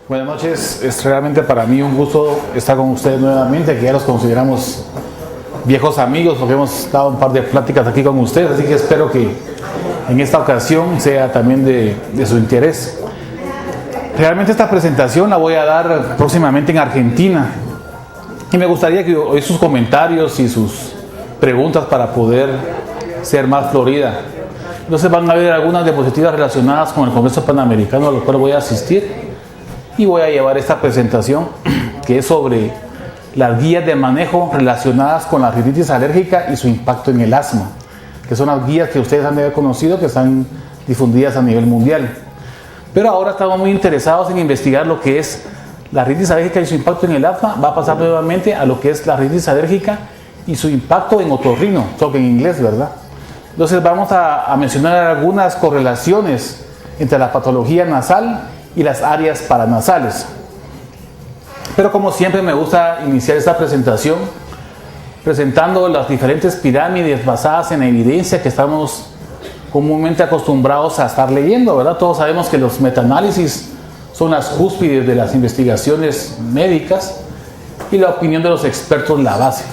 Buenas noches, es realmente para mí un gusto estar con ustedes nuevamente, que ya los consideramos viejos amigos porque hemos dado un par de pláticas aquí con ustedes, así que espero que en esta ocasión sea también de su interés. Realmente esta presentación la voy a dar próximamente en Argentina y me gustaría que oír sus comentarios y sus preguntas para poder ser más florida. Entonces van a haber algunas diapositivas relacionadas con el Congreso Panamericano a los cuales voy a asistir y voy a llevar esta presentación que es sobre las guías de manejo relacionadas con la rinitis alérgica y su impacto en el asma, que son las guías que ustedes han de haber conocido, que están difundidas a nivel mundial. Pero ahora estamos muy interesados en investigar lo que es la rinitis alérgica y su impacto en el asma. Va a pasar nuevamente a lo que es la rinitis alérgica y su impacto en otorrino, toque en inglés, ¿verdad? Entonces vamos a mencionar algunas correlaciones entre la patología nasal y las áreas paranasales. Pero como siempre me gusta iniciar esta presentación presentando las diferentes pirámides basadas en evidencia que estamos comúnmente acostumbrados a estar leyendo, ¿verdad? Todos sabemos que los metaanálisis son las cúspides de las investigaciones médicas y la opinión de los expertos la base.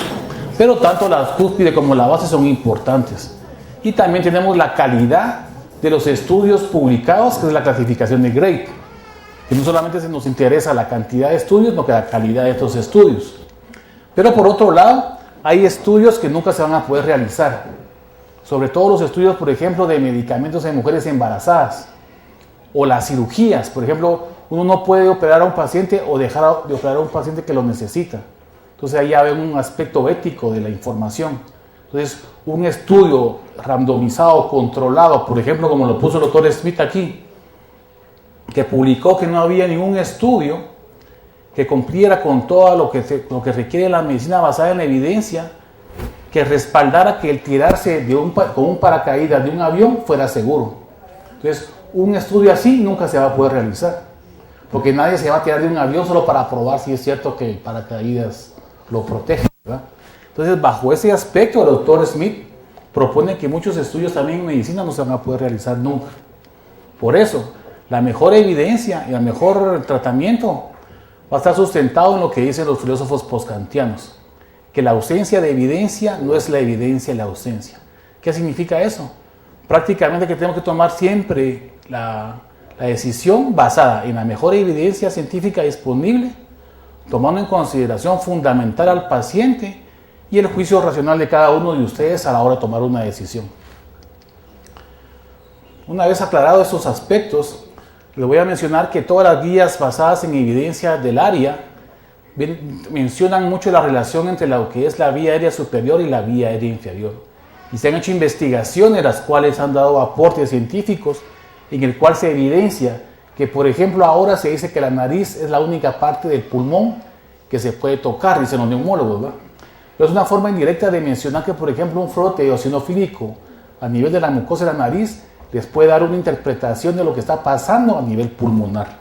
Pero tanto la cúspide como la base son importantes. Y también tenemos la calidad de los estudios publicados, que es la clasificación de Gray, que no solamente se nos interesa la cantidad de estudios, sino que la calidad de estos estudios. Pero por otro lado, hay estudios que nunca se van a poder realizar, sobre todo los estudios, por ejemplo, de medicamentos en mujeres embarazadas, o las cirugías. Por ejemplo, uno no puede operar a un paciente o dejar de operar a un paciente que lo necesita. Entonces ahí ya ven un aspecto ético de la información. Entonces, un estudio randomizado, controlado, por ejemplo, como lo puso el doctor Smith aquí, que publicó que no había ningún estudio que cumpliera con todo lo que requiere la medicina basada en la evidencia, que respaldara que el tirarse con un paracaídas de un avión fuera seguro. Entonces, un estudio así nunca se va a poder realizar, porque nadie se va a tirar de un avión solo para probar si es cierto que el paracaídas lo protege, ¿verdad? Entonces, bajo ese aspecto, el doctor Smith propone que muchos estudios también en medicina no se van a poder realizar nunca. Por eso, la mejor evidencia y el mejor tratamiento va a estar sustentado en lo que dicen los filósofos postkantianos, que la ausencia de evidencia no es la evidencia de la ausencia. ¿Qué significa eso? Prácticamente que tenemos que tomar siempre la decisión basada en la mejor evidencia científica disponible, tomando en consideración fundamental al paciente y el juicio racional de cada uno de ustedes a la hora de tomar una decisión. Una vez aclarados estos aspectos, les voy a mencionar que todas las guías basadas en evidencia del área mencionan mucho la relación entre lo que es la vía aérea superior y la vía aérea inferior. Y se han hecho investigaciones las cuales han dado aportes científicos en el cual se evidencia que, por ejemplo, ahora se dice que la nariz es la única parte del pulmón que se puede tocar, dicen los neumólogos, ¿verdad? Pero es una forma indirecta de mencionar que, por ejemplo, un frote eosinofílico a nivel de la mucosa de la nariz les puede dar una interpretación de lo que está pasando a nivel pulmonar.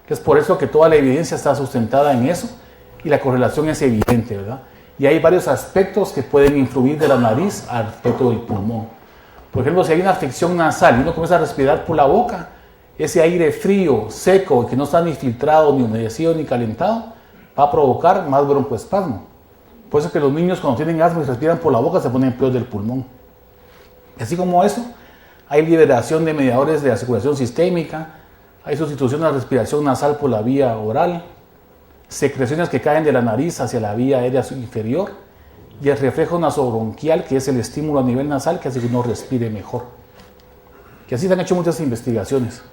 Es por eso que toda la evidencia está sustentada en eso y la correlación es evidente, ¿verdad? Y hay varios aspectos que pueden influir de la nariz al aspecto del pulmón. Por ejemplo, si hay una afección nasal y uno comienza a respirar por la boca, ese aire frío, seco, que no está ni filtrado, ni humedecido, ni calentado, va a provocar más broncoespasmo. Por eso que los niños cuando tienen asma y respiran por la boca se ponen peor del pulmón. Así como eso, hay liberación de mediadores de la circulación sistémica, hay sustitución de la respiración nasal por la vía oral, secreciones que caen de la nariz hacia la vía aérea inferior y el reflejo nasobronquial, que es el estímulo a nivel nasal que hace que uno respire mejor. Que así se han hecho muchas investigaciones.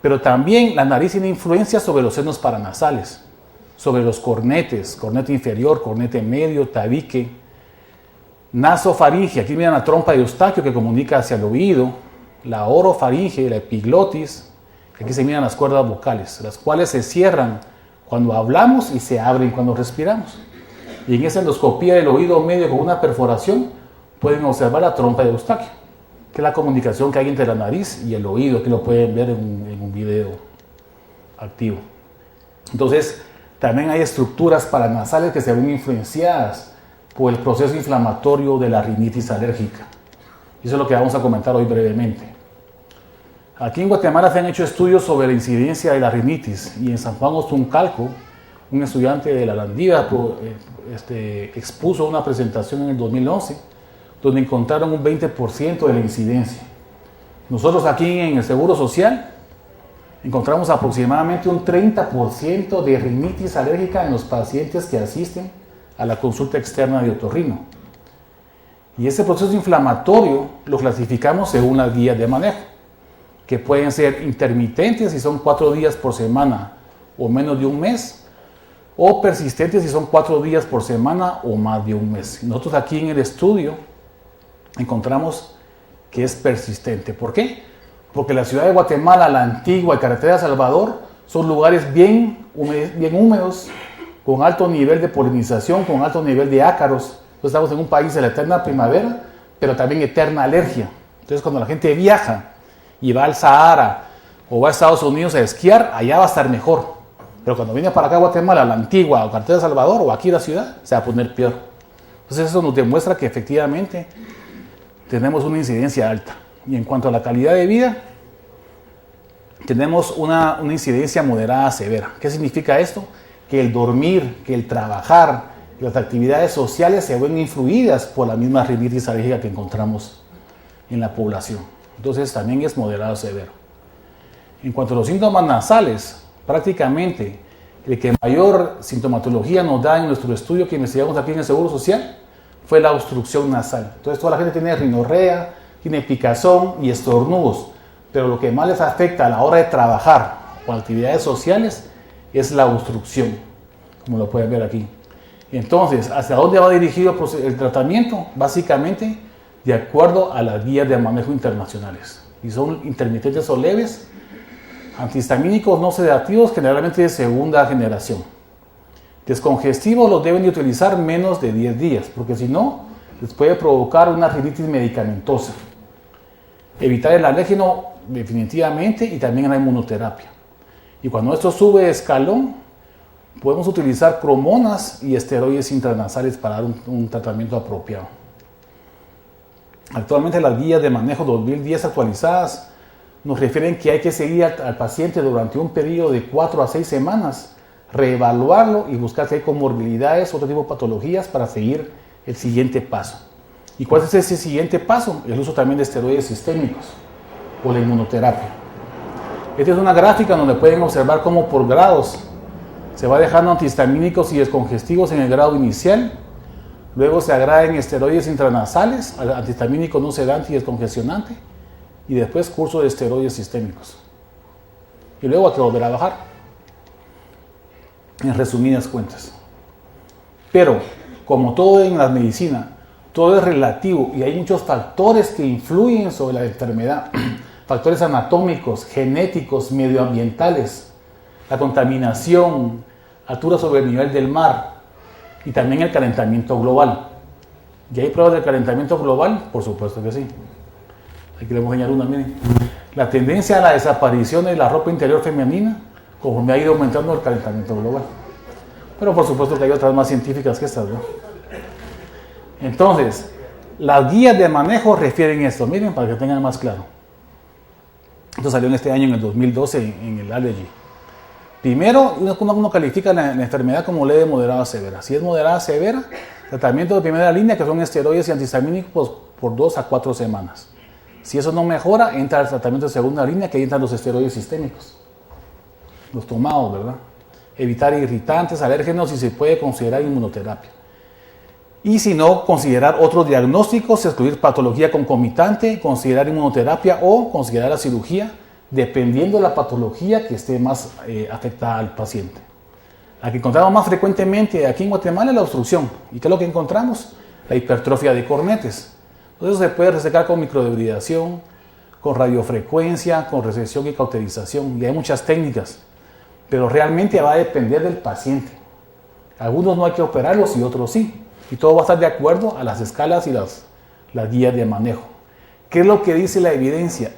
Pero también la nariz tiene influencia sobre los senos paranasales, sobre los cornetes, cornete inferior, cornete medio, tabique, nasofaringe, aquí miran la trompa de Eustaquio que comunica hacia el oído, la orofaringe, la epiglotis, aquí se miran las cuerdas vocales, las cuales se cierran cuando hablamos y se abren cuando respiramos. Y en esa endoscopía del oído medio con una perforación pueden observar la trompa de Eustaquio, que es la comunicación que hay entre la nariz y el oído, que lo pueden ver en un video activo. Entonces, también hay estructuras paranasales que se ven influenciadas por el proceso inflamatorio de la rinitis alérgica. Eso es lo que vamos a comentar hoy brevemente. Aquí en Guatemala se han hecho estudios sobre la incidencia de la rinitis y en San Juan Ostuncalco, un estudiante de la Landívar expuso una presentación en el 2011 donde encontraron un 20% de la incidencia. Nosotros aquí en el Seguro Social encontramos aproximadamente un 30% de rinitis alérgica en los pacientes que asisten a la consulta externa de otorrino. Y ese proceso inflamatorio lo clasificamos según las guías de manejo, que pueden ser intermitentes si son 4 días por semana o menos de un mes, o persistentes si son 4 días por semana o más de un mes. Nosotros aquí en el estudio encontramos que es persistente. ¿Por qué? Porque la ciudad de Guatemala, la Antigua y Carretera de Salvador son lugares bien húmedos, con alto nivel de polinización, con alto nivel de ácaros. Entonces estamos en un país de la eterna primavera, pero también eterna alergia. Entonces cuando la gente viaja y va al Sahara o va a Estados Unidos a esquiar, allá va a estar mejor. Pero cuando viene para acá a Guatemala, la Antigua o Carretera de Salvador o aquí la ciudad, se va a poner peor. Entonces eso nos demuestra que efectivamente tenemos una incidencia alta. Y en cuanto a la calidad de vida, tenemos una incidencia moderada a severa. ¿Qué significa esto? Que el dormir, que el trabajar, que las actividades sociales se ven influidas por la misma rinitis alérgica que encontramos en la población. Entonces también es moderado a severo. En cuanto a los síntomas nasales, prácticamente el que mayor sintomatología nos da en nuestro estudio que investigamos aquí en el Seguro Social fue la obstrucción nasal. Entonces toda la gente tiene rinorrea, tiene picazón y estornudos, pero lo que más les afecta a la hora de trabajar o actividades sociales es la obstrucción, como lo pueden ver aquí. Entonces, ¿hacia dónde va dirigido el tratamiento? Básicamente, de acuerdo a las guías de manejo internacionales. Y son intermitentes o leves, antihistamínicos no sedativos, generalmente de segunda generación. Descongestivos los deben de utilizar menos de 10 días, porque si no, les puede provocar una rinitis medicamentosa. Evitar el alérgeno definitivamente y también la inmunoterapia. Y cuando esto sube de escalón, podemos utilizar cromonas y esteroides intranasales para dar un tratamiento apropiado. Actualmente las guías de manejo 2010 actualizadas nos refieren que hay que seguir al paciente durante un periodo de 4 a 6 semanas, reevaluarlo y buscar si hay comorbilidades, otro tipo de patologías para seguir el siguiente paso. ¿Y cuál es ese siguiente paso? El uso también de esteroides sistémicos o la inmunoterapia. Esta es una gráfica donde pueden observar cómo por grados se va dejando antihistamínicos y descongestivos en el grado inicial, luego se agraden esteroides intranasales, antihistamínico no sedante y descongestionante, y después curso de esteroides sistémicos. Y luego hay que volver a bajar, en resumidas cuentas. Pero, como todo en la medicina, todo es relativo y hay muchos factores que influyen sobre la enfermedad, factores anatómicos, genéticos, medioambientales, la contaminación, altura sobre el nivel del mar y también el calentamiento global. ¿Y hay pruebas del calentamiento global? Por supuesto que sí. Aquí le voy a enseñar una, miren. La tendencia a la desaparición de la ropa interior femenina conforme ha ido aumentando el calentamiento global. Pero por supuesto que hay otras más científicas que estas, ¿no? Entonces, las guías de manejo refieren esto, miren, para que tengan más claro. Esto salió en este año, en el 2012, en el Allergy. Primero, uno califica la enfermedad como leve, moderada, severa. Si es moderada, severa, tratamiento de primera línea, que son esteroides y antihistamínicos, por 2 a 4 semanas. Si eso no mejora, entra el tratamiento de segunda línea, que ahí entran los esteroides sistémicos, los tomados, ¿verdad? Evitar irritantes, alérgenos y se puede considerar inmunoterapia. Y si no, considerar otros diagnósticos, excluir patología concomitante, considerar inmunoterapia o considerar la cirugía, dependiendo de la patología que esté más afectada al paciente. La que encontramos más frecuentemente aquí en Guatemala es la obstrucción. ¿Y qué es lo que encontramos? La hipertrofia de cornetes. Entonces se puede resecar con microdebridación, con radiofrecuencia, con resección y cauterización. Y hay muchas técnicas, pero realmente va a depender del paciente. Algunos no hay que operarlos y otros sí. Y todo va a estar de acuerdo a las escalas y las guías de manejo. ¿Qué es lo que dice la evidencia?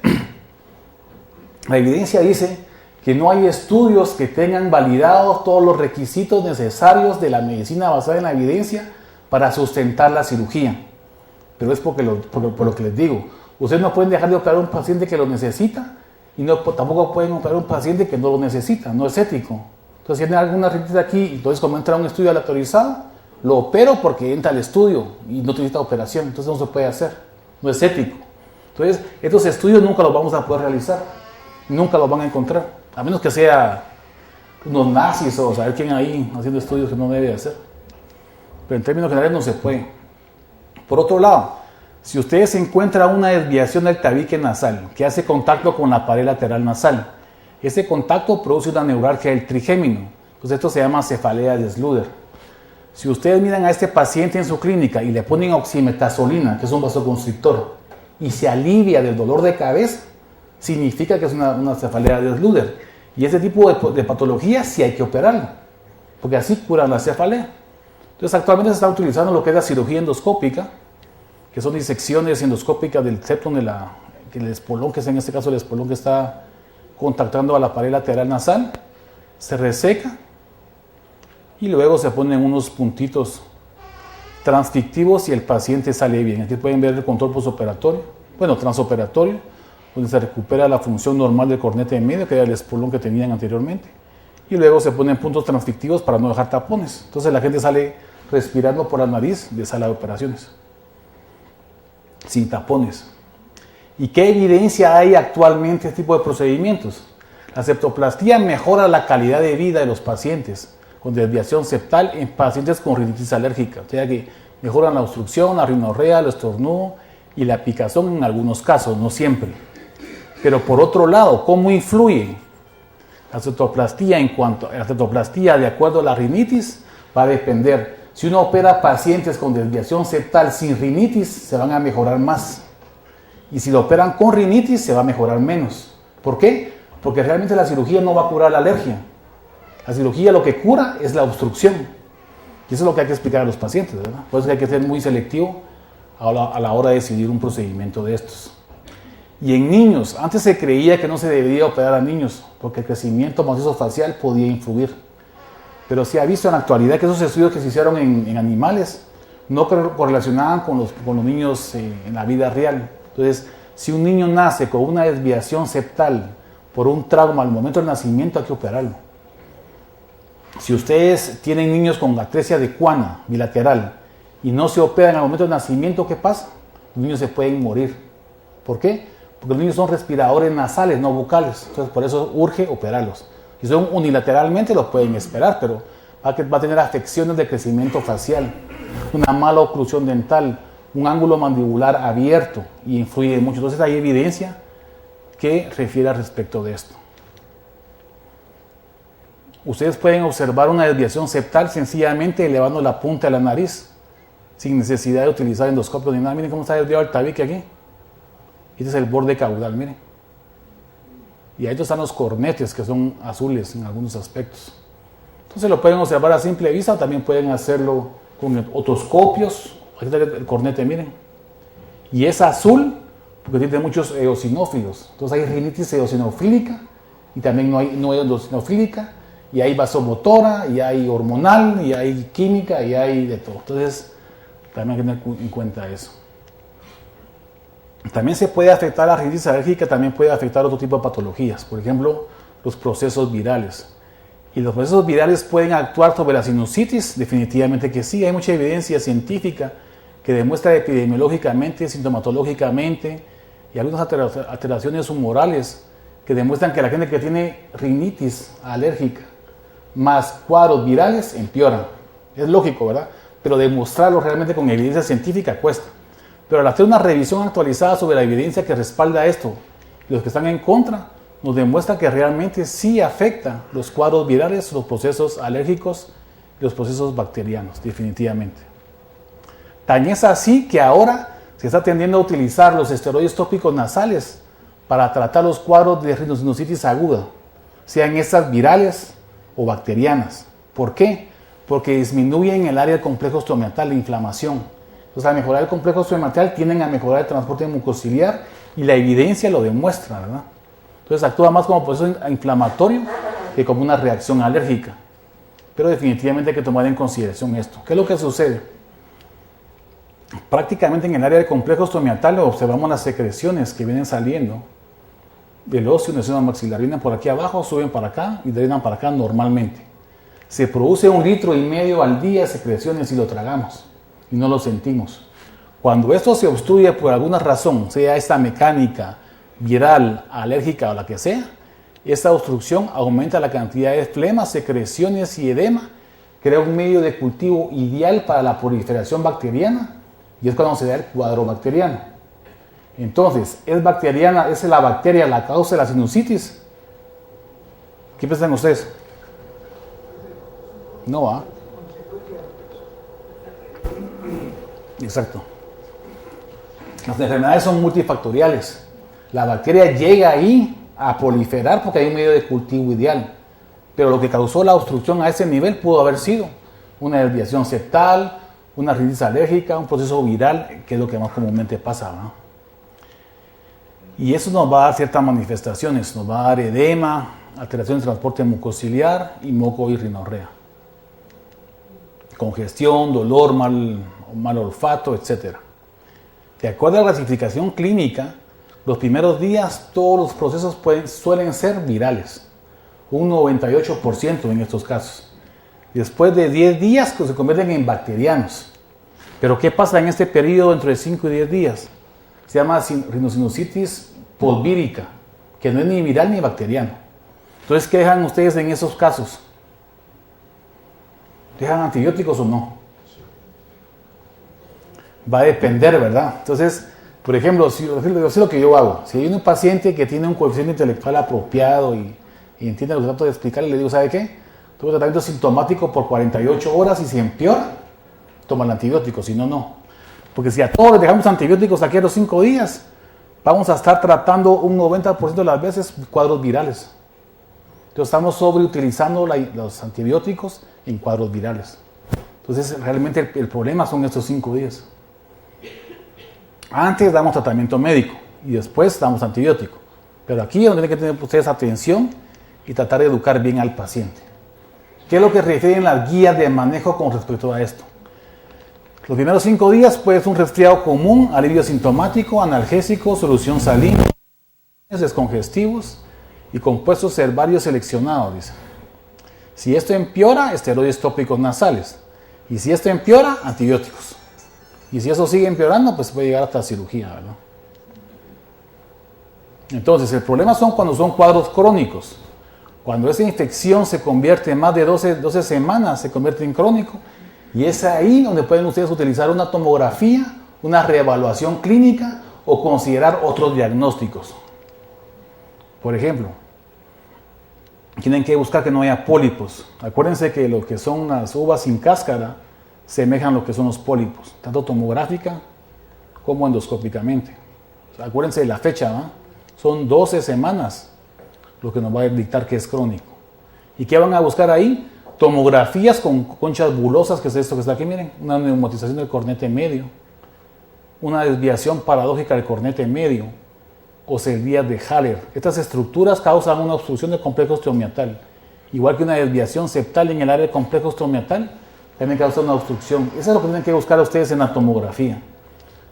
La evidencia dice que no hay estudios que tengan validados todos los requisitos necesarios de la medicina basada en la evidencia para sustentar la cirugía. Pero es por lo que les digo. Ustedes no pueden dejar de operar a un paciente que lo necesita y no, tampoco pueden operar a un paciente que no lo necesita, no es ético. Entonces, si tiene alguna rinitis aquí, entonces como entra a un estudio aleatorizado, lo opero porque entra al estudio y no necesita operación, entonces no se puede hacer, no es ético. Entonces, estos estudios nunca los vamos a poder realizar, nunca los van a encontrar, a menos que sea unos nazis o saber quién ahí haciendo estudios que no debe hacer. Pero en términos generales no se puede. Por otro lado, si ustedes encuentran una desviación del tabique nasal que hace contacto con la pared lateral nasal, ese contacto produce una neuralgia del trigémino. Entonces esto se llama cefalea de Sluder. Si ustedes miran a este paciente en su clínica y le ponen oximetazolina, que es un vasoconstrictor, y se alivia del dolor de cabeza, significa que es una cefalea de Sluder. Y ese tipo de patología sí hay que operarlo, porque así curan la cefalea. Entonces actualmente se está utilizando lo que es la cirugía endoscópica, que son disecciones endoscópicas del septum del espolón, que es en este caso el espolón que está contactando a la pared lateral nasal, se reseca y luego se ponen unos puntitos transfictivos y el paciente sale bien. Aquí pueden ver el control postoperatorio, bueno, transoperatorio, donde se recupera la función normal del cornete de medio, que era el espolón que tenían anteriormente, y luego se ponen puntos transfictivos para no dejar tapones. Entonces la gente sale respirando por la nariz de sala de operaciones, sin tapones. ¿Y qué evidencia hay actualmente de este tipo de procedimientos? La septoplastía mejora la calidad de vida de los pacientes con desviación septal en pacientes con rinitis alérgica, o sea que mejoran la obstrucción, la rinorrea, el estornudo y la picazón en algunos casos, no siempre. Pero por otro lado, ¿cómo influye la septoplastía en cuanto a la septoplastía de acuerdo a la rinitis? Va a depender. Si uno opera pacientes con desviación septal sin rinitis, se van a mejorar más. Y si lo operan con rinitis, se va a mejorar menos. ¿Por qué? Porque realmente la cirugía no va a curar la alergia. La cirugía lo que cura es la obstrucción. Y eso es lo que hay que explicar a los pacientes, ¿verdad? Por eso hay que ser muy selectivo a la hora de decidir un procedimiento de estos. Y en niños, antes se creía que no se debía operar a niños, porque el crecimiento macizo-facial podía influir. Pero se ha visto en la actualidad que esos estudios que se hicieron en animales no correlacionaban con los niños en la vida real. Entonces, si un niño nace con una desviación septal por un trauma al momento del nacimiento, hay que operarlo. Si ustedes tienen niños con atresia de Kuhne bilateral y no se operan al momento del nacimiento, ¿qué pasa? Los niños se pueden morir. ¿Por qué? Porque los niños son respiradores nasales, no bucales. Entonces, por eso urge operarlos. Si son unilateralmente, los pueden esperar, pero va a tener afecciones de crecimiento facial, una mala oclusión dental, un ángulo mandibular abierto y influye mucho. Entonces, hay evidencia que refiere al respecto de esto. Ustedes pueden observar una desviación septal sencillamente elevando la punta de la nariz, sin necesidad de utilizar endoscopio ni nada. Miren cómo está desviado el tabique aquí. Este es el borde caudal, miren. Y ahí están los cornetes, que son azules en algunos aspectos. Entonces lo pueden observar a simple vista, o también pueden hacerlo con otoscopios. Aquí está el cornete, miren. Y es azul porque tiene muchos eosinófilos. Entonces hay rinitis eosinofílica y también no hay eosinofílica. Y hay vasomotora, y hay hormonal, y hay química, y hay de todo. Entonces también hay que tener en cuenta eso. También se puede afectar la rinitis alérgica, también puede afectar otro tipo de patologías, por ejemplo, los procesos virales. ¿Y los procesos virales pueden actuar sobre la sinusitis? Definitivamente que sí, hay mucha evidencia científica que demuestra epidemiológicamente, sintomatológicamente y algunas alteraciones humorales que demuestran que la gente que tiene rinitis alérgica más cuadros virales empeoran. Es lógico, ¿verdad? Pero demostrarlo realmente con evidencia científica cuesta. Pero al hacer una revisión actualizada sobre la evidencia que respalda esto, los que están en contra, nos demuestra que realmente sí afecta los cuadros virales, los procesos alérgicos y los procesos bacterianos, definitivamente. Tan es así que ahora se está tendiendo a utilizar los esteroides tópicos nasales para tratar los cuadros de rinosinusitis aguda, sean estas virales o bacterianas. ¿Por qué? Porque disminuyen el área del complejo osteomiatal, la inflamación. Entonces, al mejorar el complejo osteomiatal, tienden a mejorar el transporte mucociliar y la evidencia lo demuestra, ¿verdad? Entonces, actúa más como proceso inflamatorio que como una reacción alérgica. Pero definitivamente hay que tomar en consideración esto. ¿Qué es lo que sucede? Prácticamente en el área del complejo osteomiatal observamos las secreciones que vienen saliendo del óseo en el seno maxilar. Vienen por aquí abajo, suben para acá y drenan para acá normalmente. Se produce 1,5 litros al día de secreciones si lo tragamos y no lo sentimos. Cuando esto se obstruye por alguna razón, sea esta mecánica, viral, alérgica o la que sea, esta obstrucción aumenta la cantidad de flemas, secreciones y edema, crea un medio de cultivo ideal para la proliferación bacteriana y es cuando se da el cuadro bacteriano. Entonces, ¿es bacteriana, es la bacteria la causa de la sinusitis? ¿Qué piensan ustedes? No va. Exacto. Las enfermedades son multifactoriales. La bacteria llega ahí a proliferar porque hay un medio de cultivo ideal. Pero lo que causó la obstrucción a ese nivel pudo haber sido una desviación septal, una rinitis alérgica, un proceso viral, que es lo que más comúnmente pasa, ¿no? Y eso nos va a dar ciertas manifestaciones, nos va a dar edema, alteración del transporte mucociliar y moco y rinorrea. Congestión, dolor, mal olfato, etc. De acuerdo a la clasificación clínica, los primeros días todos los procesos suelen ser virales, un 98% en estos casos. Después de 10 días pues, se convierten en bacterianos. Pero ¿qué pasa en este periodo entre 5 y 10 días? Se llama rinosinusitis polvírica, que no es ni viral ni bacteriano. Entonces, ¿qué dejan ustedes en esos casos? ¿Dejan antibióticos o no? Va a depender, ¿verdad? Entonces, por ejemplo, si lo que yo hago, si hay un paciente que tiene un coeficiente intelectual apropiado y entiende lo que trato de explicarle, le digo, ¿sabe qué? Tuve tratamiento sintomático por 48 horas y si empeora, toma el antibiótico, si no, no. Porque si a todos les dejamos antibióticos aquí a los 5 días, vamos a estar tratando un 90% de las veces cuadros virales. Entonces estamos sobreutilizando los antibióticos en cuadros virales. Entonces realmente el problema son estos 5 días. Antes damos tratamiento médico y después damos antibiótico. Pero aquí es donde tienen que tener ustedes atención y tratar de educar bien al paciente. ¿Qué es lo que refieren las guías de manejo con respecto a esto? Los primeros 5 días puede ser un resfriado común, alivio sintomático, analgésico, solución salina, descongestivos y compuestos herbarios seleccionados, dice. Si esto empeora, esteroides tópicos nasales. Y si esto empeora, antibióticos. Y si eso sigue empeorando, pues puede llegar hasta cirugía, ¿verdad? Entonces, el problema son cuando son cuadros crónicos. Cuando esa infección se convierte en más de 12 semanas, se convierte en crónico. Y es ahí donde pueden ustedes utilizar una tomografía, una reevaluación clínica o considerar otros diagnósticos. Por ejemplo, tienen que buscar que no haya pólipos. Acuérdense que lo que son las uvas sin cáscara semejan lo que son los pólipos, tanto tomográfica como endoscópicamente. O sea, acuérdense de la fecha, ¿no? Son 12 semanas lo que nos va a dictar que es crónico. ¿Y qué van a buscar ahí? Tomografías con conchas bulosas, que es esto que está aquí, miren, una neumatización del cornete medio, una desviación paradójica del cornete medio, o vías de Haller. Estas estructuras causan una obstrucción del complejo osteomiatal, igual que una desviación septal en el área del complejo osteomiatal, también causa una obstrucción. Eso es lo que tienen que buscar ustedes en la tomografía.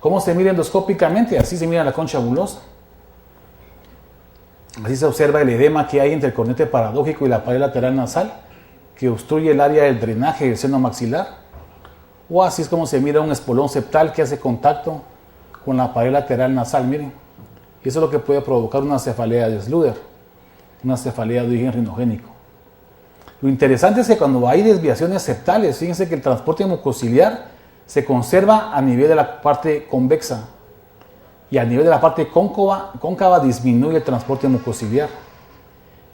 ¿Cómo se mira endoscópicamente? Así se mira la concha bulosa. Así se observa el edema que hay entre el cornete paradójico y la pared lateral nasal, que obstruye el área del drenaje del seno maxilar. O así es como se mira un espolón septal que hace contacto con la pared lateral nasal, miren. Y eso es lo que puede provocar una cefalea de Schluder, una cefalea de origen rinogénico. Lo interesante es que cuando hay desviaciones septales, fíjense que el transporte mucociliar se conserva a nivel de la parte convexa y a nivel de la parte cóncava disminuye el transporte mucociliar.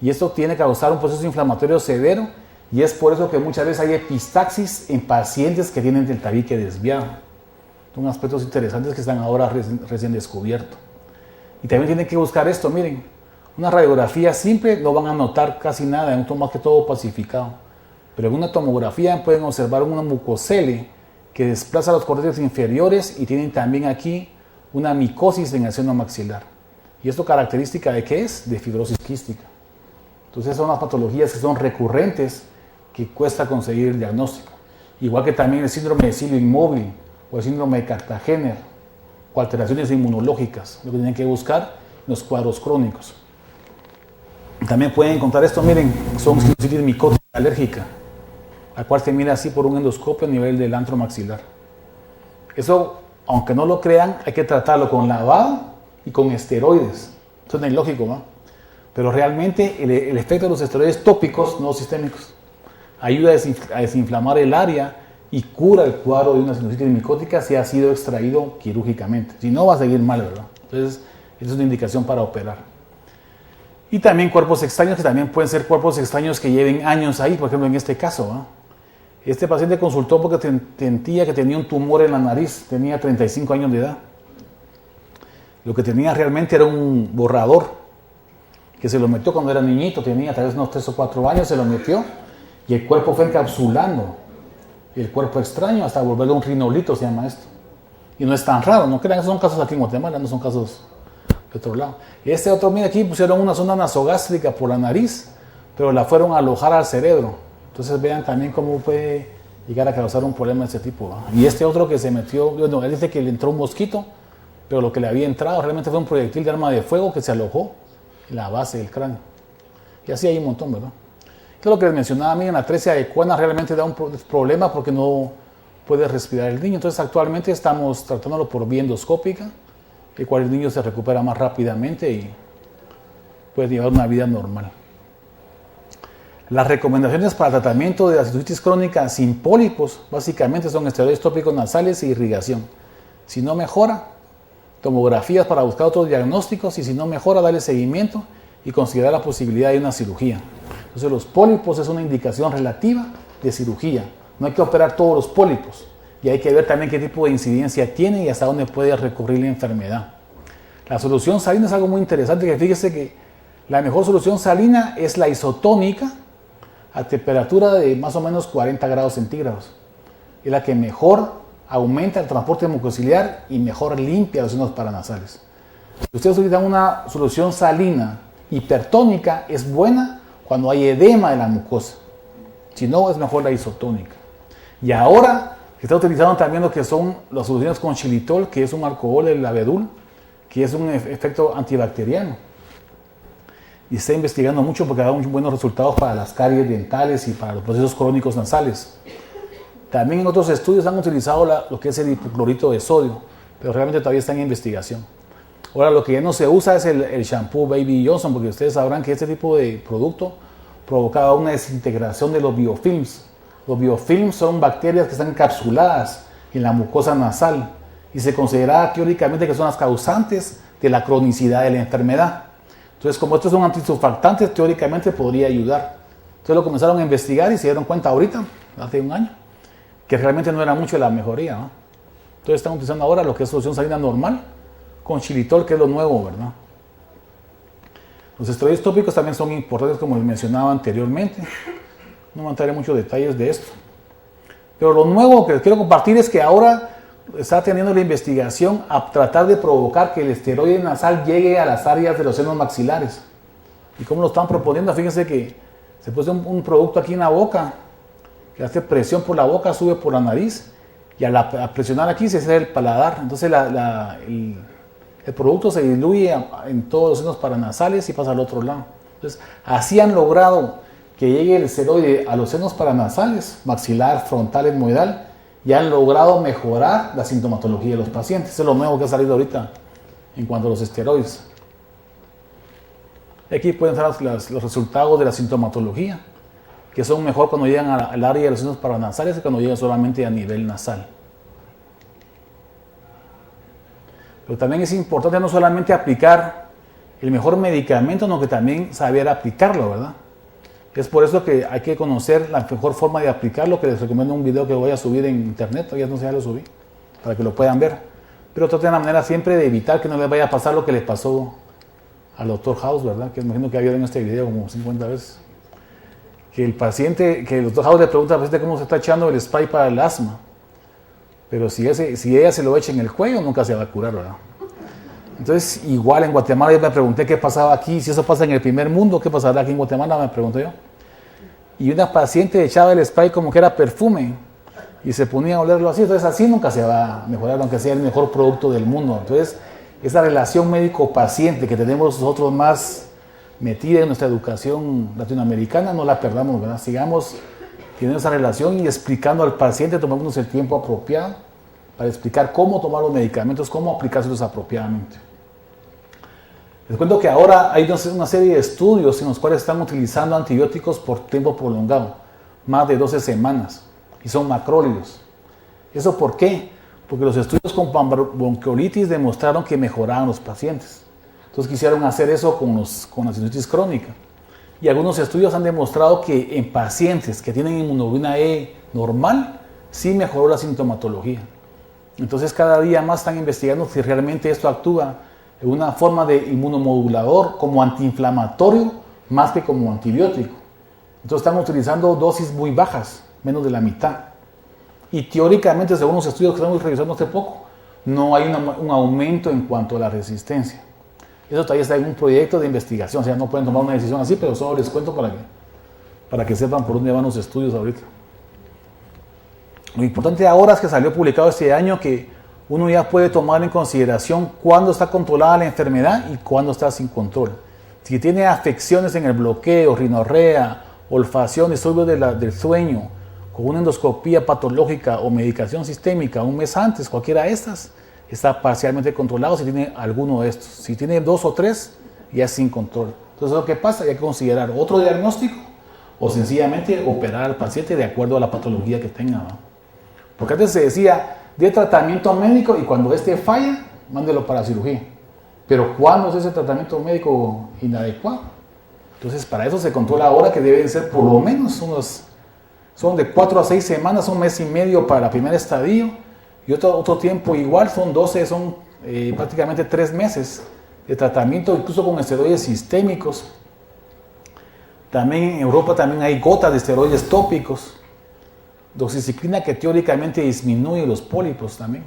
Y esto tiene que causar un proceso inflamatorio severo y es por eso que muchas veces hay epistaxis en pacientes que tienen el tabique desviado. Son aspectos interesantes que están ahora recién descubiertos. Y también tienen que buscar esto, miren, una radiografía simple no van a notar casi nada, es un más que todo pacificado. Pero en una tomografía pueden observar una mucocele que desplaza los cornetes inferiores y tienen también aquí una micosis en el seno maxilar. ¿Y esto característica de qué es? De fibrosis quística. Entonces son las patologías que son recurrentes que cuesta conseguir el diagnóstico. Igual que también el síndrome de cilio inmóvil o el síndrome de Cartagener o alteraciones inmunológicas, lo que tienen que buscar en los cuadros crónicos. También pueden encontrar esto, miren, son sinusitis micótica alérgica, la cual se mira así por un endoscopio a nivel del antro maxilar. Eso, aunque no lo crean, hay que tratarlo con lavado y con esteroides. Eso es ilógico, ¿no? Pero realmente el efecto de los esteroides tópicos, no sistémicos, ayuda a desinflamar el área y cura el cuadro de una sinusitis micótica si ha sido extraído quirúrgicamente. Si no, va a seguir mal, ¿verdad? Entonces, esa es una indicación para operar. Y también cuerpos extraños, que también pueden ser cuerpos extraños que lleven años ahí, por ejemplo, en este caso, ¿no? Este paciente consultó porque sentía que tenía un tumor en la nariz, tenía 35 años de edad. Lo que tenía realmente era un borrador, que se lo metió cuando era niñito, tenía tal vez unos 3 o 4 años, se lo metió, y el cuerpo fue encapsulando el cuerpo extraño hasta volverlo un rinolito, se llama esto. Y no es tan raro, no crean, esos son casos aquí en Guatemala, no son casos de otro lado. Este otro, mira, aquí pusieron una zona nasogástrica por la nariz, pero la fueron a alojar al cerebro. Entonces vean también cómo puede llegar a causar un problema de ese tipo, ¿no? Y este otro que se metió, bueno, él dice que le entró un mosquito, pero lo que le había entrado realmente fue un proyectil de arma de fuego que se alojó en la base del cráneo. Y así hay un montón, ¿verdad? Esto es lo que les mencionaba a mí, en la atresia de Cohen realmente da un problema porque no puede respirar el niño. Entonces actualmente estamos tratándolo por vía endoscópica, el cual el niño se recupera más rápidamente y puede llevar una vida normal. Las recomendaciones para tratamiento de la sinusitis crónica sin pólipos básicamente son esteroides tópicos nasales e irrigación. Si no mejora, tomografías para buscar otros diagnósticos, y si no mejora, darle seguimiento y considerar la posibilidad de una cirugía. Entonces los pólipos es una indicación relativa de cirugía. No hay que operar todos los pólipos y hay que ver también qué tipo de incidencia tiene y hasta dónde puede recurrir la enfermedad. La solución salina es algo muy interesante, que fíjese que la mejor solución salina es la isotónica a temperatura de más o menos 40 grados centígrados. Es la que mejor aumenta el transporte mucociliar y mejor limpia los senos paranasales. Si ustedes utilizan una solución salina hipertónica, es buena cuando hay edema de la mucosa. Si no, es mejor la isotónica. Y ahora se está utilizando también lo que son las soluciones con xilitol, que es un alcohol del abedul, que es un efecto antibacteriano. Y se está investigando mucho porque da buenos resultados para las caries dentales y para los procesos crónicos nasales. También en otros estudios han utilizado lo que es el hipoclorito de sodio, pero realmente todavía está en investigación. Ahora, lo que ya no se usa es el shampoo Baby Johnson, porque ustedes sabrán que este tipo de producto provocaba una desintegración de los biofilms. Los biofilms son bacterias que están encapsuladas en la mucosa nasal y se considera teóricamente que son las causantes de la cronicidad de la enfermedad. Entonces, como estos son antisurfactantes, teóricamente podría ayudar. Entonces lo comenzaron a investigar y se dieron cuenta ahorita, hace un año, que realmente no era mucho la mejoría, ¿no? Entonces están utilizando ahora lo que es solución salina normal, con xilitol, que es lo nuevo, ¿verdad? Los esteroides tópicos también son importantes, como les mencionaba anteriormente. No me entraré muchos detalles de esto. Pero lo nuevo que les quiero compartir es que ahora está teniendo la investigación a tratar de provocar que el esteroide nasal llegue a las áreas de los senos maxilares. ¿Y cómo lo están proponiendo? Fíjense que se puso un producto aquí en la boca, que hace presión por la boca, sube por la nariz, y a presionar aquí se hace el paladar. Entonces el producto se diluye en todos los senos paranasales y pasa al otro lado. Entonces, así han logrado que llegue el esteroide a los senos paranasales, maxilar, frontal, etmoidal, y han logrado mejorar la sintomatología de los pacientes. Eso es lo nuevo que ha salido ahorita en cuanto a los esteroides. Aquí pueden estar los resultados de la sintomatología, que son mejor cuando llegan al área de los senos paranasales que cuando llegan solamente a nivel nasal. Pero también es importante no solamente aplicar el mejor medicamento, sino que también saber aplicarlo, ¿verdad? Es por eso que hay que conocer la mejor forma de aplicarlo, que les recomiendo un video que voy a subir en internet, todavía no sé, ya lo subí, para que lo puedan ver. Pero traten la manera siempre de evitar que no les vaya a pasar lo que les pasó al doctor House, ¿verdad? Que imagino que ha habido en este video como 50 veces. Que el doctor House le pregunta al paciente cómo se está echando el spray para el asma. Pero si ella se lo echa en el cuello, nunca se va a curar, ¿verdad? Entonces, igual en Guatemala yo me pregunté qué pasaba aquí, si eso pasa en el primer mundo, ¿qué pasará aquí en Guatemala? Me pregunté yo. Y una paciente echaba el spray como que era perfume y se ponía a olerlo así. Entonces, así nunca se va a mejorar, aunque sea el mejor producto del mundo. Entonces, esa relación médico-paciente que tenemos nosotros más metida en nuestra educación latinoamericana, no la perdamos, ¿verdad? Sigamos teniendo esa relación y explicando al paciente, tomándonos el tiempo apropiado para explicar cómo tomar los medicamentos, cómo aplicárselos apropiadamente. Les cuento que ahora hay una serie de estudios en los cuales están utilizando antibióticos por tiempo prolongado, más de 12 semanas, y son macrólidos. ¿Eso por qué? Porque los estudios con bronquiolitis demostraron que mejoraban los pacientes. Entonces quisieron hacer eso con la sinusitis crónica. Y algunos estudios han demostrado que en pacientes que tienen inmunoglobulina E normal, sí mejoró la sintomatología. Entonces cada día más están investigando si realmente esto actúa en una forma de inmunomodulador como antiinflamatorio más que como antibiótico. Entonces están utilizando dosis muy bajas, menos de la mitad. Y teóricamente, según los estudios que estamos revisando hace poco, no hay un aumento en cuanto a la resistencia. Eso todavía está en un proyecto de investigación, o sea, no pueden tomar una decisión así, pero solo les cuento para que sepan por dónde van los estudios ahorita. Lo importante ahora es que salió publicado este año que uno ya puede tomar en consideración cuándo está controlada la enfermedad y cuándo está sin control. Si tiene afecciones en el bloqueo, rinorrea, olfacción, disturbios del sueño, con una endoscopía patológica o medicación sistémica un mes antes, cualquiera de estas, está parcialmente controlado si tiene alguno de estos. Si tiene 2 o 3, ya es sin control. Entonces, ¿lo que pasa? Hay que considerar otro diagnóstico o sencillamente operar al paciente de acuerdo a la patología que tenga, ¿no? Porque antes se decía, de tratamiento médico y cuando este falla, mándelo para cirugía. Pero ¿cuándo es ese tratamiento médico inadecuado? Entonces, para eso se controla ahora que deben ser por lo menos son de 4 a 6 semanas, un mes y medio para el primer estadio, y otro tiempo igual, son prácticamente 3 meses de tratamiento, incluso con esteroides sistémicos. También en Europa también hay gotas de esteroides tópicos, doxiciclina que teóricamente disminuye los pólipos también.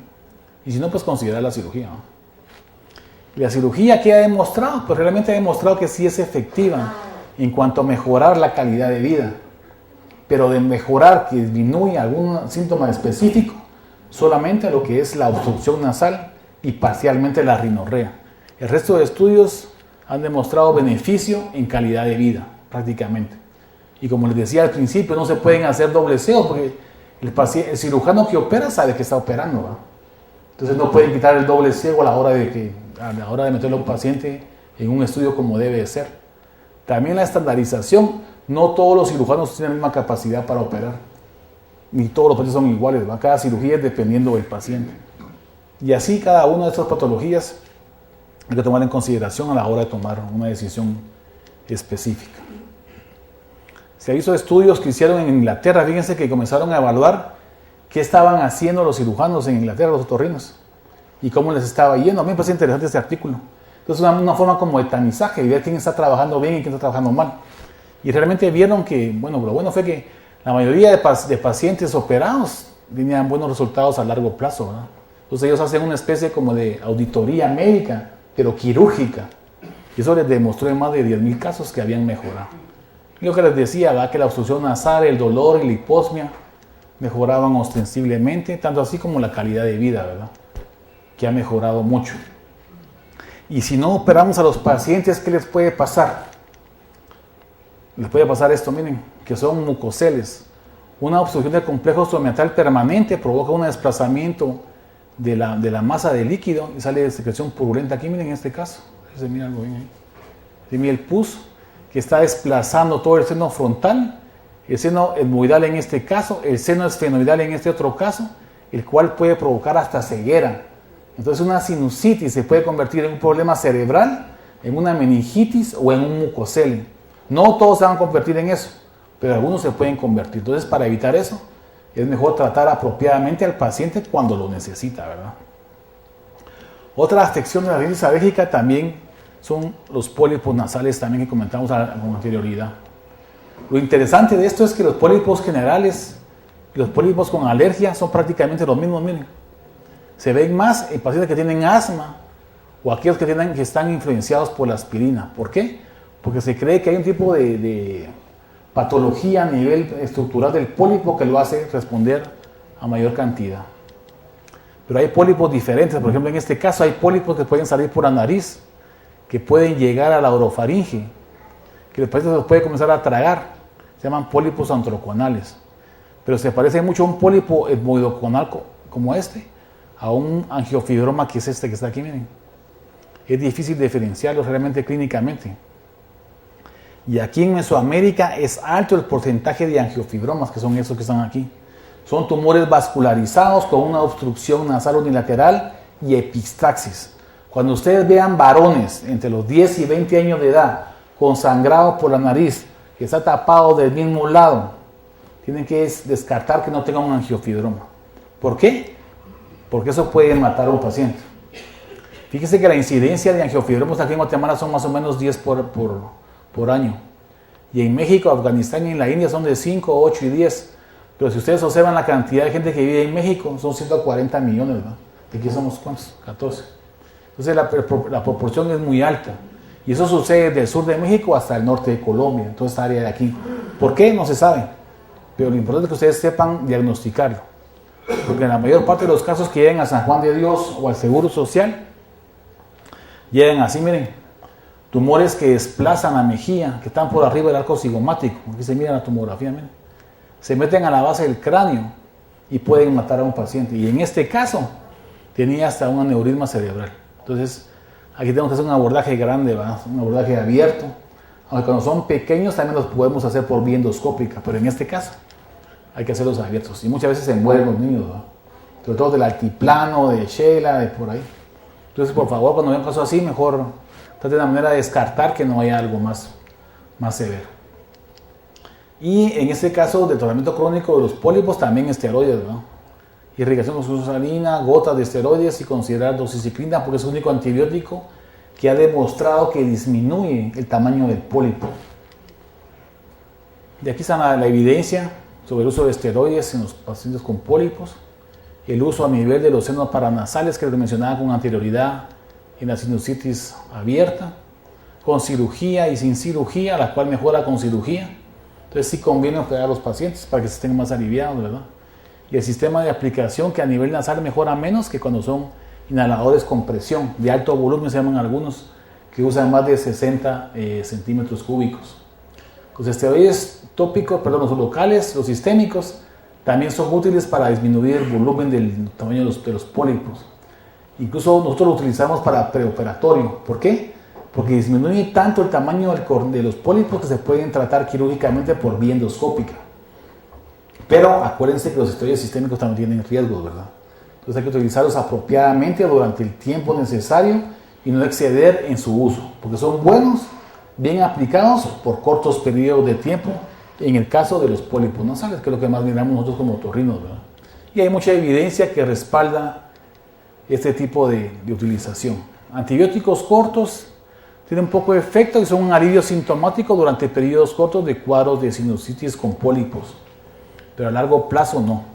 Y si no, pues considerar la cirugía, ¿no? La cirugía, ¿qué ha demostrado? Pues realmente ha demostrado que sí es efectiva en cuanto a mejorar la calidad de vida. Pero de mejorar que disminuye algún síntoma específico, solamente lo que es la obstrucción nasal y parcialmente la rinorrea. El resto de estudios han demostrado beneficio en calidad de vida, prácticamente. Y como les decía al principio, no se pueden hacer dobleseos porque el cirujano que opera sabe que está operando, ¿verdad? Entonces no pueden quitar el doble ciego a la hora de meterlo a un paciente en un estudio como debe de ser. También la estandarización, no todos los cirujanos tienen la misma capacidad para operar, ni todos los pacientes son iguales, ¿verdad? Cada cirugía es dependiendo del paciente. Y así cada una de estas patologías hay que tomar en consideración a la hora de tomar una decisión específica. Se hizo estudios que hicieron en Inglaterra, fíjense que comenzaron a evaluar qué estaban haciendo los cirujanos en Inglaterra, los otorrinos, y cómo les estaba yendo. A mí me parece interesante este artículo. Entonces, una forma como de tamizaje, y ver quién está trabajando bien y quién está trabajando mal. Y realmente vieron que, lo bueno fue que la mayoría de pacientes operados tenían buenos resultados a largo plazo, ¿verdad? Entonces ellos hacen una especie como de auditoría médica, pero quirúrgica. Y eso les demostró en más de 10,000 casos que habían mejorado. Y lo que les decía, ¿verdad? Que la obstrucción nasal, el dolor y la hiposmia mejoraban ostensiblemente, tanto así como la calidad de vida, ¿verdad? Que ha mejorado mucho. Y si no operamos a los pacientes, ¿qué les puede pasar? Les puede pasar esto, miren, que son mucoceles. Una obstrucción del complejo estomacal permanente provoca un desplazamiento de la masa de líquido y sale secreción purulenta. Aquí miren en este caso, se mira algo bien ahí. Se mira el pus que está desplazando todo el seno frontal, el seno etmoidal en este caso, el seno esfenoidal en este otro caso, el cual puede provocar hasta ceguera. Entonces una sinusitis se puede convertir en un problema cerebral, en una meningitis o en un mucocele. No todos se van a convertir en eso, pero algunos se pueden convertir. Entonces, para evitar eso, es mejor tratar apropiadamente al paciente cuando lo necesita, ¿verdad? Otra afección de la rinitis alérgica también son los pólipos nasales, también que comentamos con anterioridad. Lo interesante de esto es que los pólipos generales y los pólipos con alergia son prácticamente los mismos, miren. Se ven más en pacientes que tienen asma o aquellos que están influenciados por la aspirina. ¿Por qué? Porque se cree que hay un tipo de patología a nivel estructural del pólipo que lo hace responder a mayor cantidad. Pero hay pólipos diferentes. Por ejemplo, en este caso hay pólipos que pueden salir por la nariz, que pueden llegar a la orofaringe que el paciente los puede comenzar a tragar. Se llaman pólipos antroconales. Pero se parece mucho a un pólipo etmoidoconal como este, a un angiofibroma que es este que está aquí, miren. Es difícil diferenciarlos realmente clínicamente. Y aquí en Mesoamérica es alto el porcentaje de angiofibromas, que son esos que están aquí. Son tumores vascularizados con una obstrucción nasal unilateral y epistaxis. Cuando ustedes vean varones entre los 10 y 20 años de edad con sangrado por la nariz, que está tapado del mismo lado, tienen que descartar que no tengan un angiofibroma. ¿Por qué? Porque eso puede matar a un paciente. Fíjese que la incidencia de angiofibromas aquí en Guatemala son más o menos 10 por año. Y en México, Afganistán y en la India son de 5, 8 y 10. Pero si ustedes observan la cantidad de gente que vive en México, son 140 millones, ¿no? ¿De aquí somos cuántos? 14. Entonces la proporción es muy alta. Y eso sucede desde el sur de México hasta el norte de Colombia, toda esta área de aquí. ¿Por qué? No se sabe. Pero lo importante es que ustedes sepan diagnosticarlo. Porque en la mayor parte de los casos que llegan a San Juan de Dios o al Seguro Social, llegan así, miren, tumores que desplazan la mejilla, que están por arriba del arco cigomático. Aquí se mira la tomografía, miren. Se meten a la base del cráneo y pueden matar a un paciente. Y en este caso, tenía hasta un aneurisma cerebral. Entonces, aquí tenemos que hacer un abordaje grande, ¿verdad? Un abordaje abierto. Aunque cuando son pequeños también los podemos hacer por vía endoscópica, pero en este caso hay que hacerlos abiertos. Y muchas veces se mueren los niños, ¿verdad? Sobre todo del altiplano, de Shela, de por ahí. Entonces, por favor, cuando vean un caso así, mejor traten de la manera de descartar que no haya algo más severo. Y en este caso del tratamiento crónico de los pólipos, también esteroides, ¿no? Irrigación con fluoxetina, gotas de esteroides y considerar doxiciclina porque es el único antibiótico que ha demostrado que disminuye el tamaño del pólipo. De aquí está la evidencia sobre el uso de esteroides en los pacientes con pólipos, el uso a nivel de los senos paranasales que les mencionaba con anterioridad en la sinusitis abierta, con cirugía y sin cirugía, la cual mejora con cirugía. Entonces sí conviene operar a los pacientes para que se estén más aliviados, ¿verdad? Y el sistema de aplicación que a nivel nasal mejora menos que cuando son inhaladores con presión, de alto volumen se llaman algunos, que usan más de 60 centímetros cúbicos. Los esteroides tópicos, los locales, los sistémicos, también son útiles para disminuir el volumen del tamaño de los pólipos. Incluso nosotros lo utilizamos para preoperatorio. ¿Por qué? Porque disminuye tanto el tamaño de los pólipos que se pueden tratar quirúrgicamente por vía endoscópica. Pero acuérdense que los esteroides sistémicos también tienen riesgos, ¿verdad? Entonces hay que utilizarlos apropiadamente durante el tiempo necesario y no exceder en su uso, porque son buenos, bien aplicados por cortos periodos de tiempo, en el caso de los pólipos nasales, que es lo que más miramos nosotros como otorrinos, ¿verdad? Y hay mucha evidencia que respalda este tipo de utilización. Antibióticos cortos tienen poco efecto y son un alivio sintomático durante periodos cortos de cuadros de sinusitis con pólipos, pero a largo plazo no.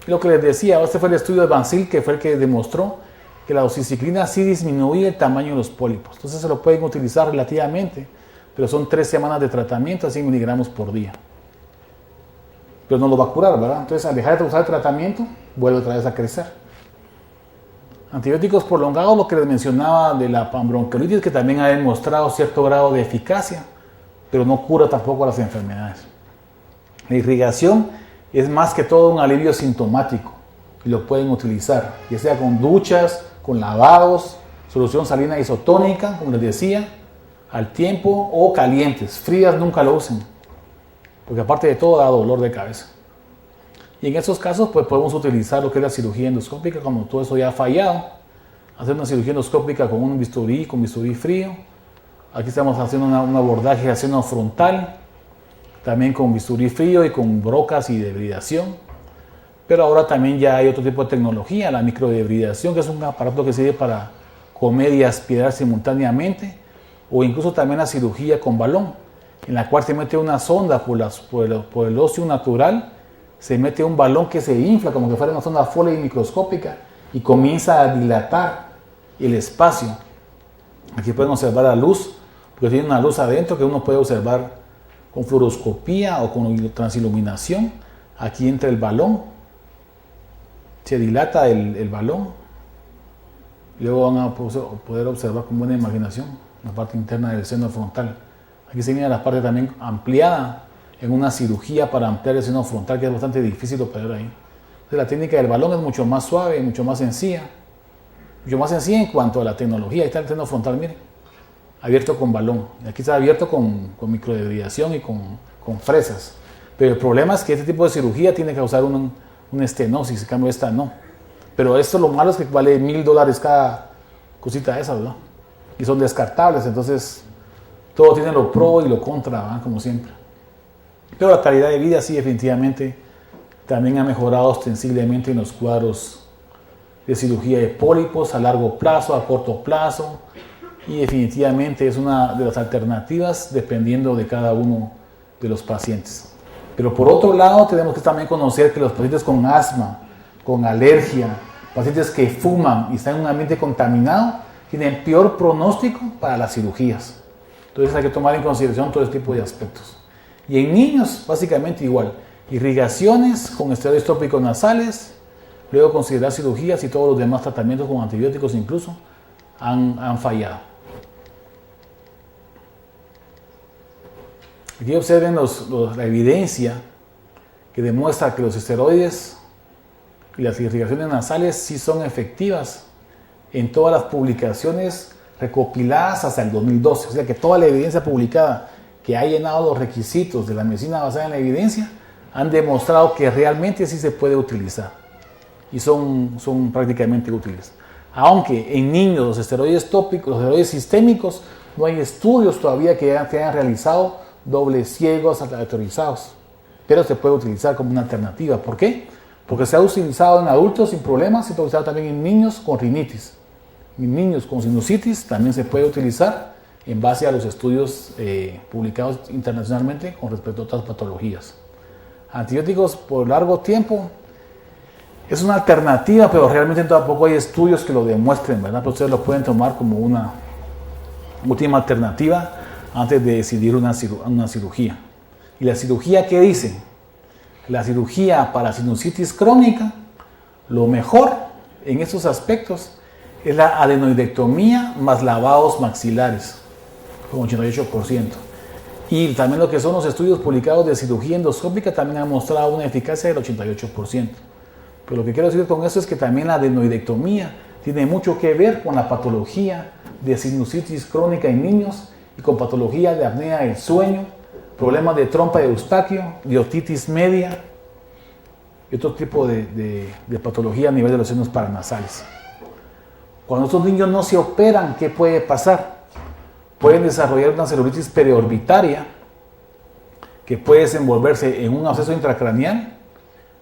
Lo que les decía, este fue el estudio de Bansil, que fue el que demostró que la doxiciclina sí disminuye el tamaño de los pólipos. Entonces se lo pueden utilizar relativamente, pero son 3 semanas de tratamiento a 100 miligramos por día. Pero no lo va a curar, ¿verdad? Entonces al dejar de usar el tratamiento, vuelve otra vez a crecer. Antibióticos prolongados, lo que les mencionaba de la panbronquiolitis, que también ha demostrado cierto grado de eficacia, pero no cura tampoco las enfermedades. La irrigación es más que todo un alivio sintomático y lo pueden utilizar, ya sea con duchas, con lavados, solución salina isotónica, como les decía, al tiempo o calientes. Frías nunca lo usen, porque aparte de todo da dolor de cabeza. Y en esos casos pues podemos utilizar lo que es la cirugía endoscópica, como todo eso ya ha fallado, hacer una cirugía endoscópica con un bisturí, con bisturí frío. Aquí estamos haciendo un abordaje seno frontal, también con bisturí frío y con brocas y debridación. Pero ahora también ya hay otro tipo de tecnología, la microdebridación, que es un aparato que sirve para comer y aspirar simultáneamente, o incluso también la cirugía con balón, en la cual se mete una sonda por el óseo natural, se mete un balón que se infla como que fuera una sonda Foley microscópica y comienza a dilatar el espacio. Aquí pueden observar la luz, porque tiene una luz adentro que uno puede observar con fluoroscopía o con transiluminación. Aquí entra el balón, se dilata el balón, luego van a poder observar con buena imaginación la parte interna del seno frontal Aquí se viene la parte también ampliada en una cirugía para ampliar el seno frontal, que es bastante difícil operar ahí. Entonces, la técnica del balón es mucho más suave, mucho más sencilla en cuanto a la tecnología. Ahí está el seno frontal, miren, abierto con balón. Aquí está abierto con microderridación y con fresas. Pero el problema es que este tipo de cirugía tiene que causar una estenosis, en cambio esta no. Pero esto lo malo es que vale $1,000 cada cosita de esas, ¿no? Y son descartables, entonces todo tiene lo pro y lo contra, ¿verdad? Como siempre. Pero la calidad de vida sí definitivamente también ha mejorado ostensiblemente en los cuadros de cirugía de pólipos a largo plazo, a corto plazo, y definitivamente es una de las alternativas dependiendo de cada uno de los pacientes. Pero por otro lado tenemos que también conocer que los pacientes con asma, con alergia, pacientes que fuman y están en un ambiente contaminado, tienen peor pronóstico para las cirugías. Entonces hay que tomar en consideración todo este tipo de aspectos. Y en niños, básicamente igual, irrigaciones con esteroides tópicos nasales, luego considerar cirugías y todos los demás tratamientos con antibióticos incluso han fallado. Aquí observen la evidencia que demuestra que los esteroides y las irrigaciones nasales sí son efectivas en todas las publicaciones recopiladas hasta el 2012. O sea que toda la evidencia publicada que ha llenado los requisitos de la medicina basada en la evidencia han demostrado que realmente sí se puede utilizar y son prácticamente útiles. Aunque en niños los esteroides tópicos, los esteroides sistémicos, no hay estudios todavía que hayan realizado dobles ciegos aleatorizados, pero se puede utilizar como una alternativa. ¿Por qué? Porque se ha utilizado en adultos sin problemas, se puede utilizar también en niños con rinitis. En niños con sinusitis también se puede utilizar en base a los estudios publicados internacionalmente con respecto a otras patologías. Antibióticos por largo tiempo es una alternativa, pero realmente tampoco hay estudios que lo demuestren, ¿verdad? Pero ustedes lo pueden tomar como una última alternativa antes de decidir una cirugía. ¿Y la cirugía qué dice? La cirugía para sinusitis crónica, lo mejor en estos aspectos es la adenoidectomía más lavados maxilares, con 88%. Y también lo que son los estudios publicados de cirugía endoscópica también han mostrado una eficacia del 88%. Pero lo que quiero decir con eso es que también la adenoidectomía tiene mucho que ver con la patología de sinusitis crónica en niños y con patología de apnea del sueño, problemas de trompa de Eustaquio, de otitis media y otro tipo de patología a nivel de los senos paranasales. Cuando estos niños no se operan, ¿qué puede pasar? Pueden desarrollar una celulitis periorbitaria que puede desenvolverse en un absceso intracraneal,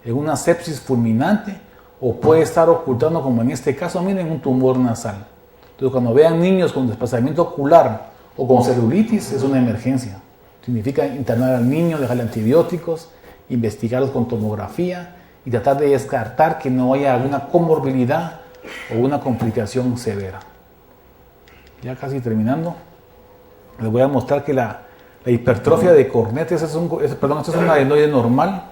en una sepsis fulminante, o puede estar ocultando, como en este caso, miren, un tumor nasal. Entonces, cuando vean niños con desplazamiento ocular o con celulitis, es una emergencia. Significa internar al niño, dejarle antibióticos, investigarlos con tomografía y tratar de descartar que no haya alguna comorbilidad o una complicación severa. Ya casi terminando, les voy a mostrar que la hipertrofia de cornetes esto es un adenoide normal.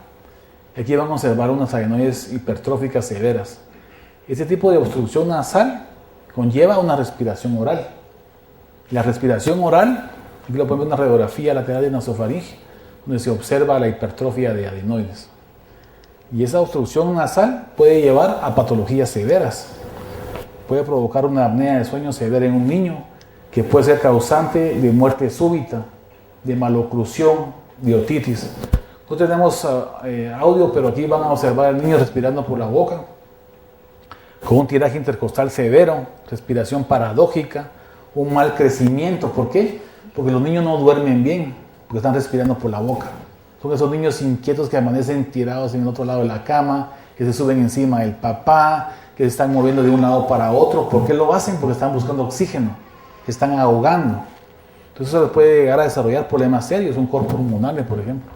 Aquí van a observar unas adenoides hipertróficas severas. Este tipo de obstrucción nasal conlleva una respiración oral. La respiración oral, aquí lo podemos ver en una radiografía lateral de nasofaringe, donde se observa la hipertrofia de adenoides. Y esa obstrucción nasal puede llevar a patologías severas. Puede provocar una apnea de sueño severa en un niño, que puede ser causante de muerte súbita, de maloclusión, de otitis. No tenemos audio, pero aquí van a observar al niño respirando por la boca, con un tiraje intercostal severo, respiración paradójica, un mal crecimiento. ¿Por qué? Porque los niños no duermen bien, porque están respirando por la boca. Son esos niños inquietos que amanecen tirados en el otro lado de la cama, que se suben encima del papá, que se están moviendo de un lado para otro. ¿Por qué lo hacen? Porque están buscando oxígeno, se están ahogando. Entonces eso puede llegar a desarrollar problemas serios, un corpo pulmonar, por ejemplo.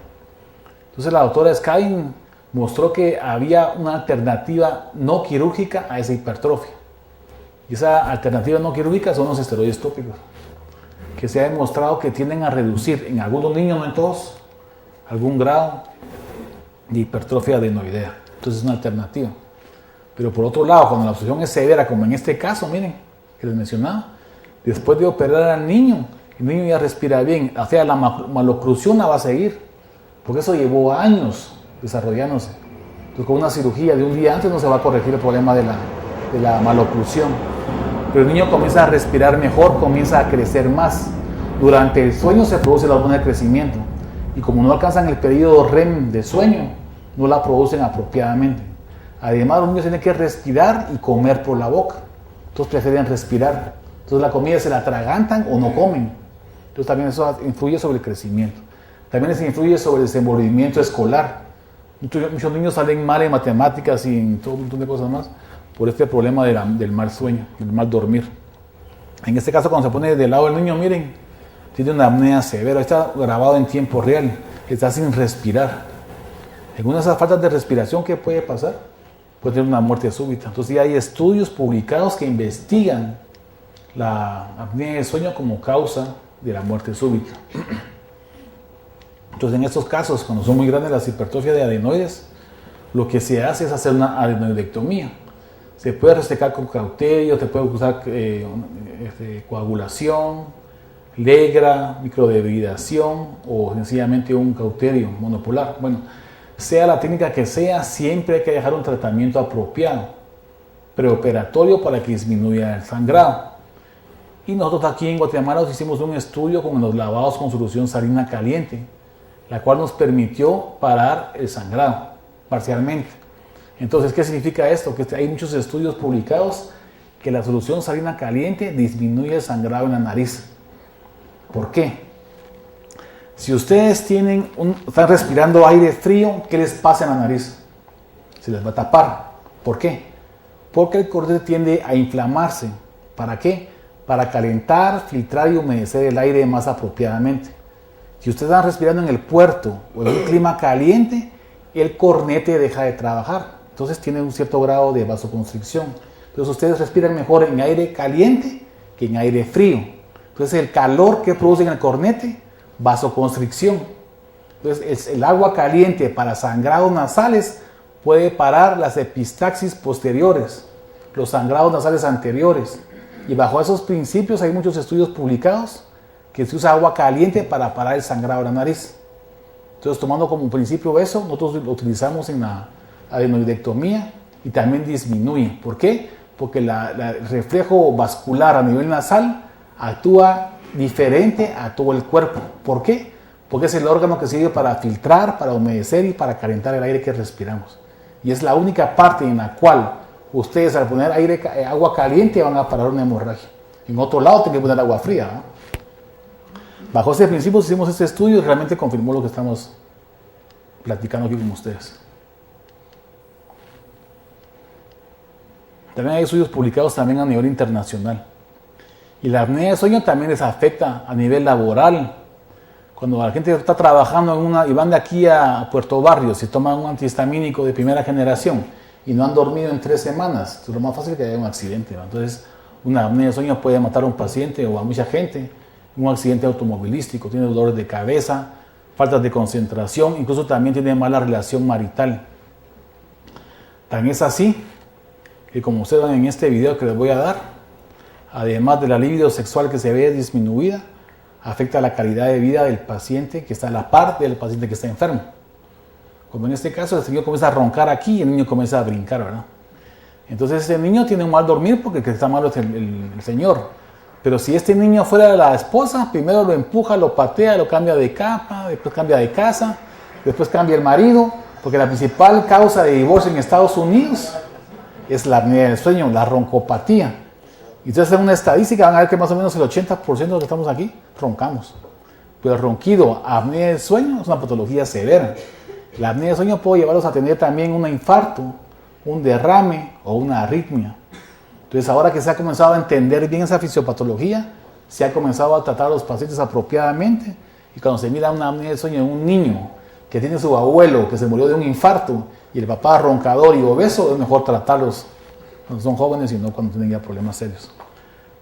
Entonces la doctora Skyn mostró que había una alternativa no quirúrgica a esa hipertrofia. Y esa alternativa no quirúrgica son los esteroides tópicos, que se ha demostrado que tienden a reducir en algunos niños, no en todos, algún grado de hipertrofia adenoidea. Entonces es una alternativa. Pero por otro lado, cuando la obstrucción es severa, como en este caso, miren, que les mencionaba, después de operar al niño, el niño ya respira bien, o sea, la maloclusión la va a seguir, porque eso llevó años desarrollándose. Entonces, con una cirugía de un día antes no se va a corregir el problema de la maloclusión. Pero el niño comienza a respirar mejor, comienza a crecer más. Durante el sueño se produce la hormona de crecimiento. Y como no alcanzan el periodo REM de sueño, no la producen apropiadamente. Además, los niños tienen que respirar y comer por la boca. Entonces prefieren respirar. Entonces la comida se la atragantan o no comen. Entonces también eso influye sobre el crecimiento. También eso influye sobre el desenvolvimiento escolar. Muchos niños salen mal en matemáticas y en todo un montón de cosas más por este problema del mal sueño, del mal dormir. En este caso, cuando se pone del lado del niño, miren, tiene una apnea severa, está grabado en tiempo real, está sin respirar. En una de esas faltas de respiración, ¿qué puede pasar? Puede tener una muerte súbita. Entonces ya hay estudios publicados que investigan la apnea del sueño como causa de la muerte súbita. Entonces en estos casos, cuando son muy grandes las hipertrofias de adenoides, lo que se hace es hacer una adenoidectomía. Se puede resecar con cauterio, se puede usar coagulación, legra, microdebridación o sencillamente un cauterio monopolar. Bueno, sea la técnica que sea, siempre hay que dejar un tratamiento apropiado, preoperatorio, para que disminuya el sangrado. Y nosotros aquí en Guatemala hicimos un estudio con los lavados con solución salina caliente, la cual nos permitió parar el sangrado parcialmente. Entonces, ¿qué significa esto? Que hay muchos estudios publicados que la solución salina caliente disminuye el sangrado en la nariz. ¿Por qué? Si ustedes están respirando aire frío, ¿qué les pasa en la nariz? Se les va a tapar. ¿Por qué? Porque el cornete tiende a inflamarse. ¿Para qué? Para calentar, filtrar y humedecer el aire más apropiadamente. Si ustedes están respirando en el puerto o en un clima caliente, el cornete deja de trabajar. Entonces tiene un cierto grado de vasoconstricción. Entonces ustedes respiran mejor en aire caliente que en aire frío. Entonces el calor que produce en el cornete, vasoconstricción. Entonces el agua caliente para sangrados nasales puede parar las epistaxis posteriores, los sangrados nasales anteriores. Y bajo esos principios hay muchos estudios publicados que se usa agua caliente para parar el sangrado de la nariz. Entonces, tomando como principio eso, nosotros lo utilizamos en la adenoidectomía y también disminuye. ¿Por qué? Porque el reflejo vascular a nivel nasal actúa diferente a todo el cuerpo. ¿Por qué? Porque es el órgano que sirve para filtrar, para humedecer y para calentar el aire que respiramos. Y es la única parte en la cual ustedes, al poner agua caliente, van a parar una hemorragia. En otro lado tienen que poner agua fría, ¿no? Bajo ese principio hicimos este estudio y realmente confirmó lo que estamos platicando aquí con ustedes. También hay estudios publicados también a nivel internacional. Y la apnea de sueño también les afecta a nivel laboral. Cuando la gente está trabajando y van de aquí a Puerto Barrios y toman un antihistamínico de primera generación y no han dormido en 3 semanas, es lo más fácil que haya un accidente, ¿no? Entonces, una apnea de sueño puede matar a un paciente o a mucha gente. Un accidente automovilístico, tiene dolores de cabeza, faltas de concentración, incluso también tiene mala relación marital. Tan es así que, como ustedes ven en este video que les voy a dar, además de la libido sexual que se ve disminuida, afecta la calidad de vida del paciente que está a la par del paciente que está enfermo. Como en este caso, el señor comienza a roncar aquí y el niño comienza a brincar, ¿verdad? Entonces ese niño tiene un mal dormir porque el que está malo es el señor. Pero si este niño fuera la esposa, primero lo empuja, lo patea, lo cambia de capa, después cambia de casa, después cambia el marido, porque la principal causa de divorcio en Estados Unidos es la apnea del sueño, la roncopatía. Y entonces en una estadística van a ver que más o menos el 80% de los que estamos aquí roncamos. Pero el ronquido, apnea del sueño, es una patología severa. La apnea del sueño puede llevarlos a tener también un infarto, un derrame o una arritmia. Entonces, ahora que se ha comenzado a entender bien esa fisiopatología, se ha comenzado a tratar a los pacientes apropiadamente. Y cuando se mira una apnea del sueño en un niño que tiene su abuelo que se murió de un infarto y el papá roncador y obeso, es mejor tratarlos cuando son jóvenes y no cuando tienen ya problemas serios.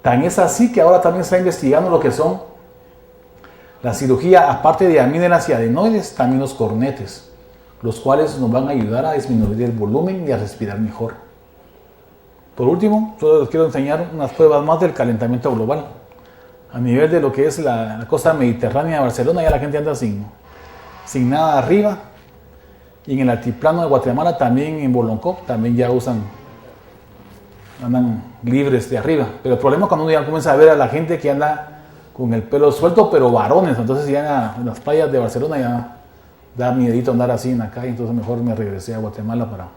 Tan es así que ahora también se está investigando lo que son la cirugía, aparte de amígdalas y adenoides, también los cornetes, los cuales nos van a ayudar a disminuir el volumen y a respirar mejor. Por último, solo les quiero enseñar unas pruebas más del calentamiento global. a nivel de lo que es la costa mediterránea de Barcelona, ya la gente anda sin nada arriba. Y en el altiplano de Guatemala, también en Boloncó, también ya andan libres de arriba. Pero el problema es cuando uno ya comienza a ver a la gente que anda con el pelo suelto, pero varones. Entonces ya en las playas de Barcelona ya da miedito andar así en la calle. Entonces mejor me regresé a Guatemala para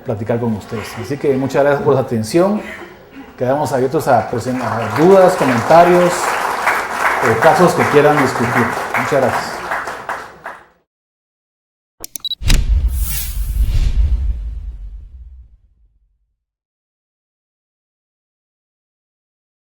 platicar con ustedes. Así que muchas gracias por su atención. Quedamos abiertos a dudas, comentarios o casos que quieran discutir. Muchas gracias.